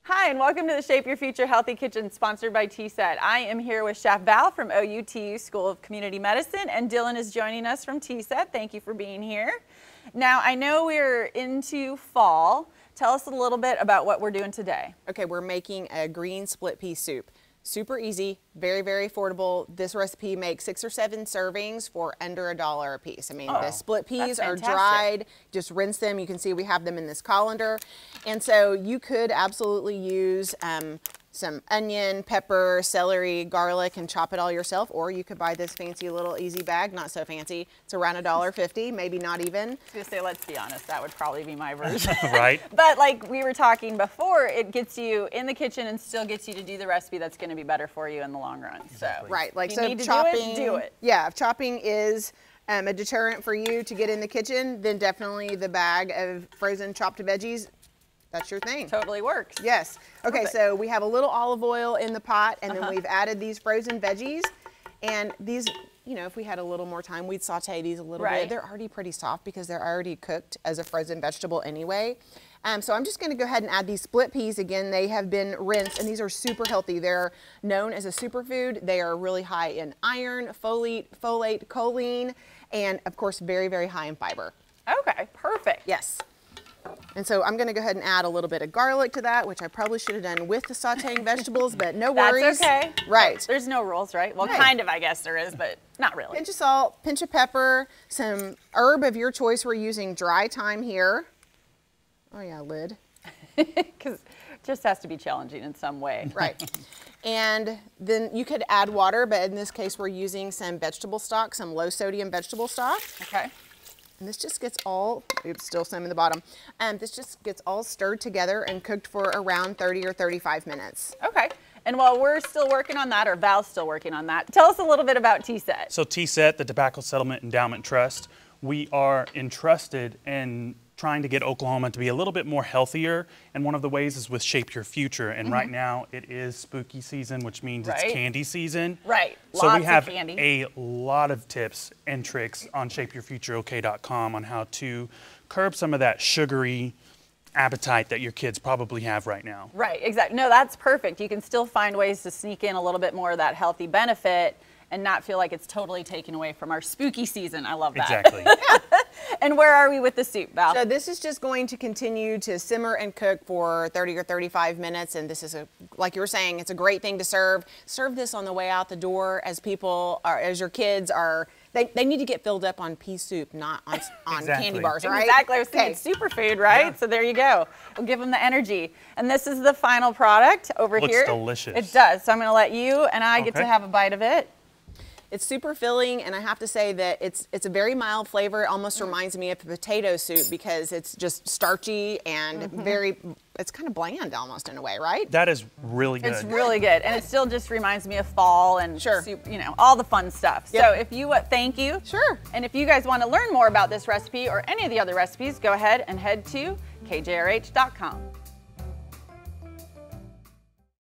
Hi, and welcome to the Shape Your Future Healthy Kitchen, sponsored by TSET. I am here with Chef Val from OUTU School of Community Medicine, and Dylan is joining us from TSET. Thank you for being here. Now, I know we're into fall. Tell us a little bit about what we're doing today. Okay, we're making a green split pea soup. Super easy, very, very affordable. This recipe makes 6 or 7 servings for under $1 a piece. I mean, the split peas are dried, just rinse them. You can see we have them in this colander. And so you could absolutely use some onion, pepper, celery, garlic, and chop it all yourself. Or you could buy this fancy little easy bag, not so fancy. It's around $1.50, maybe not even. I was gonna say, let's be honest, that would probably be my version. Right. But like we were talking before, it gets you in the kitchen and still gets you to do the recipe that's gonna be better for you in the long run. Exactly. So, Right, like if you so need to chopping, do it. Yeah, if chopping is a deterrent for you to get in the kitchen, then definitely the bag of frozen chopped veggies, that's your thing. Totally works. Yes. Okay, Perfect. so we have a little olive oil in the pot, and then we've added these frozen veggies. And these, you know, if we had a little more time, we'd saute these a little bit. They're already pretty soft because they're already cooked as a frozen vegetable anyway. So I'm just gonna go ahead and add these split peas. Again, they have been rinsed, and these are super healthy. They're known as a superfood. They are really high in iron, folate, choline, and of course, very, very high in fiber. Okay, perfect. Yes. And so I'm going to go ahead and add a little bit of garlic to that, which I probably should have done with the sauteing vegetables, but no worries. That's okay. Right. There's no rules, right? Well, kind of, I guess there is, but not really. Pinch of salt, pinch of pepper, some herb of your choice. We're using dry thyme here. Oh yeah, lid. Because it just has to be challenging in some way. Right. And then you could add water, but in this case, we're using some vegetable stock, some low sodium vegetable stock. Okay. And this just gets all, oops, still some in the bottom. This just gets all stirred together and cooked for around 30 or 35 minutes. Okay. And while we're still working on that, or Val's still working on that, tell us a little bit about TSET. So TSET, the Tobacco Settlement Endowment Trust, we are entrusted in trying to get Oklahoma to be a little bit more healthier, and one of the ways is with Shape Your Future, and right now it is spooky season, which means it's candy season. Right, so lots we have of candy. a lot of tips and tricks on shapeyourfutureok.com on how to curb some of that sugary appetite that your kids probably have right now. Right, exactly. No, that's perfect. You can still find ways to sneak in a little bit more of that healthy benefit and not feel like it's totally taken away from our spooky season. I love that. Exactly. And where are we with the soup, Val? So this is just going to continue to simmer and cook for 30 or 35 minutes. And this is, like you were saying, it's a great thing to serve. Serve this on the way out the door as as your kids are, they need to get filled up on pea soup, not on candy bars, right? Exactly. I was thinking superfood, right? Yeah. So there you go. We'll give them the energy. And this is the final product over here. Looks delicious. It does. So I'm going to let you and I get to have a bite of it. It's super filling, and I have to say that it's a very mild flavor. It almost reminds me of a potato soup because it's just starchy and it's kind of bland almost in a way, right? That is really good. It's really good, and it still just reminds me of fall and soup, you know, all the fun stuff. So if you, thank you. Sure. And if you guys want to learn more about this recipe or any of the other recipes, go ahead and head to kjrh.com.